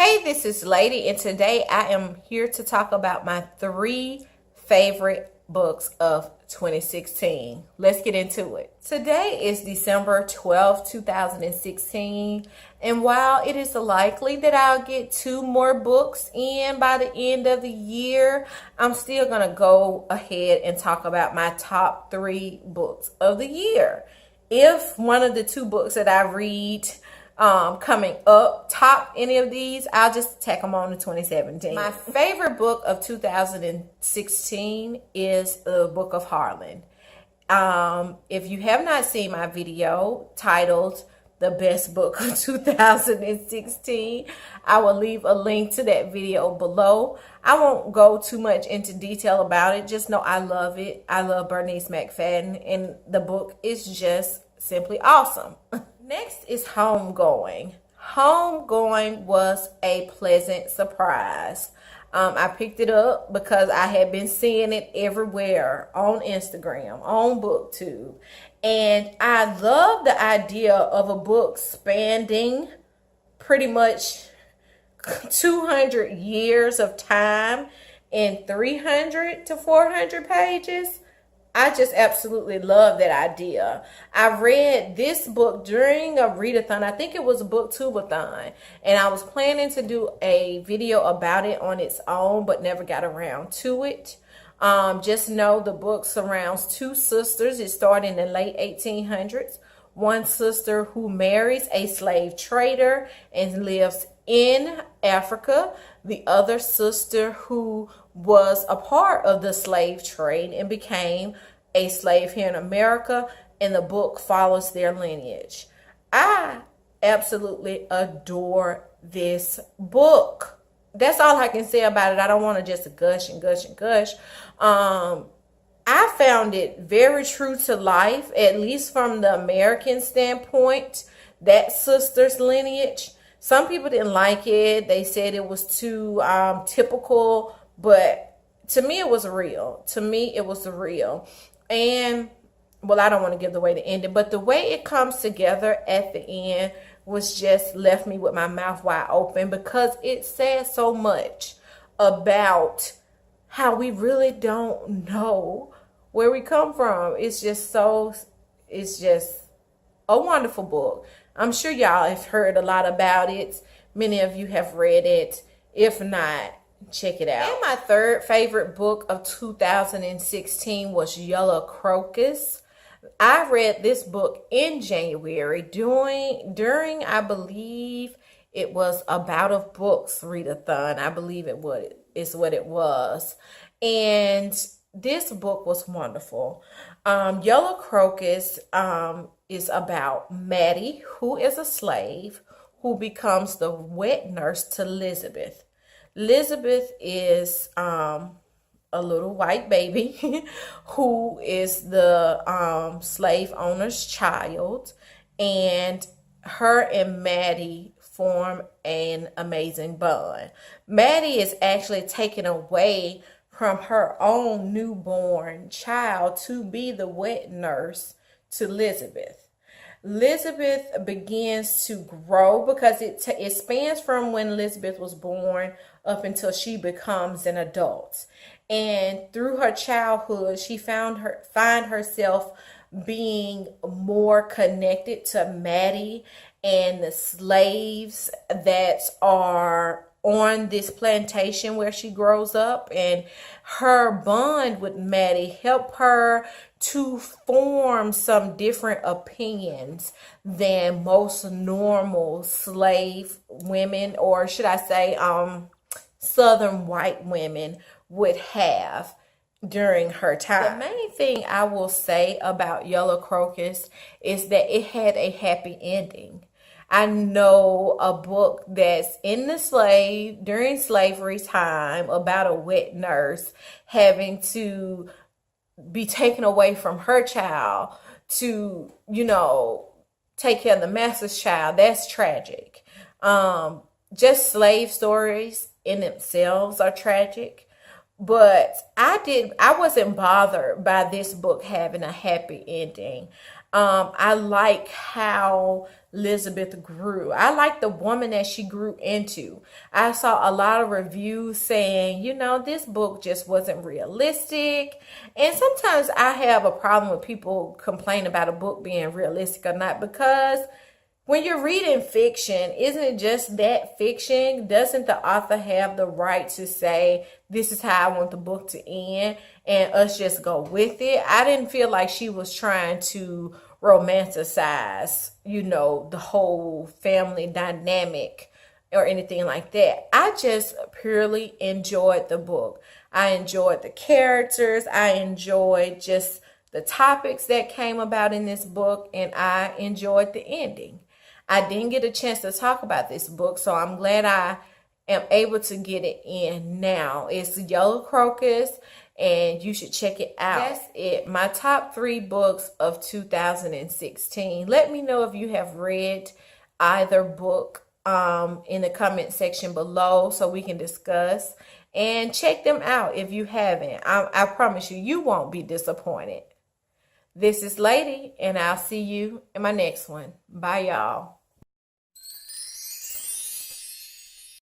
Hey, this is Lady, and today I am here to talk about my 3 favorite books of 2016. Let's get into it. Today is December 12th, 2016, and while it is likely that I'll get 2 more books in by the end of the year, I'm still going to go ahead and talk about my top 3 books of the year. If one of the 2 books that I read coming up top any of these, I'll just tack them on to 2017. My favorite book of 2016 is the Book of Harlan. If you have not seen my video titled The Best Book of 2016, I will leave a link to that video below. I won't go too much into detail about it. Just know I love it. I love Bernice McFadden, and the book is just simply awesome. Next is Homegoing. Homegoing was a pleasant surprise. I picked it up because I had been seeing it everywhere on Instagram, on Booktube. And I love the idea of a book spanning pretty much 200 years of time in 300 to 400 pages. I just absolutely love that idea. I read this book during a readathon. I think it was a Booktubeathon. And I was planning to do a video about it on its own, but never got around to it. Just know the book surrounds 2 sisters. It started in the late 1800s. One sister who marries a slave trader and lives in Africa. The other sister who was a part of the slave trade and became a slave here in America, and the book follows their lineage. I absolutely adore this book. That's all I can say about it. I don't want to just gush and gush and gush. I found it very true to life, at least from the American standpoint, that sister's lineage. Some people didn't like it. They said it was too typical, but to me, it was real. To me, it was real. And, well, I don't want to give away the ending, but the way it comes together at the end was just left me with my mouth wide open, because it says so much about how we really don't know where we come from. It's just a wonderful book. I'm sure y'all have heard a lot about it. Many of you have read it. If not, check it out. And my 3rd favorite book of 2016 was Yellow Crocus. I read this book in January during I believe it was About of Books readathon. I believe is what it was. And this book was wonderful. Yellow Crocus is about Mattie, who is a slave, who becomes the wet nurse to Lisbeth. Lisbeth is a little white baby who is the slave owner's child, and her and Mattie form an amazing bond. Mattie is actually taken away from her own newborn child to be the wet nurse to Lisbeth. Lisbeth begins to grow because it spans from when Lisbeth was born up until she becomes an adult. And through her childhood, she find herself being more connected to Mattie and the slaves that are on this plantation where she grows up, and her bond with Mattie help her to form some different opinions than most normal slave women, or should I say Southern white women, would have during her time. The main thing I will say about Yellow Crocus is that it had a happy ending. I know a book that's during slavery time about a wet nurse having to be taken away from her child to, take care of the master's child. That's tragic. Just slave stories in themselves are tragic. But I wasn't bothered by this book having a happy ending. I like how Lisbeth grew. I like the woman that she grew into. I saw a lot of reviews saying, you know, this book just wasn't realistic. And sometimes I have a problem with people complain about a book being realistic or not, because when you're reading fiction, isn't it just that fiction? Doesn't the author have the right to say, this is how I want the book to end, and us just go with it? I didn't feel like she was trying to romanticize, you know, the whole family dynamic or anything like that. I just purely enjoyed the book. I enjoyed the characters. I enjoyed just the topics that came about in this book, and I enjoyed the ending. I didn't get a chance to talk about this book, so I'm glad I am able to get it in now. It's Yellow Crocus, and you should check it out. That's it. My top 3 books of 2016. Let me know if you have read either book in the comment section below so we can discuss. And check them out if you haven't. I promise you, you won't be disappointed. This is Lady, and I'll see you in my next one. Bye, y'all.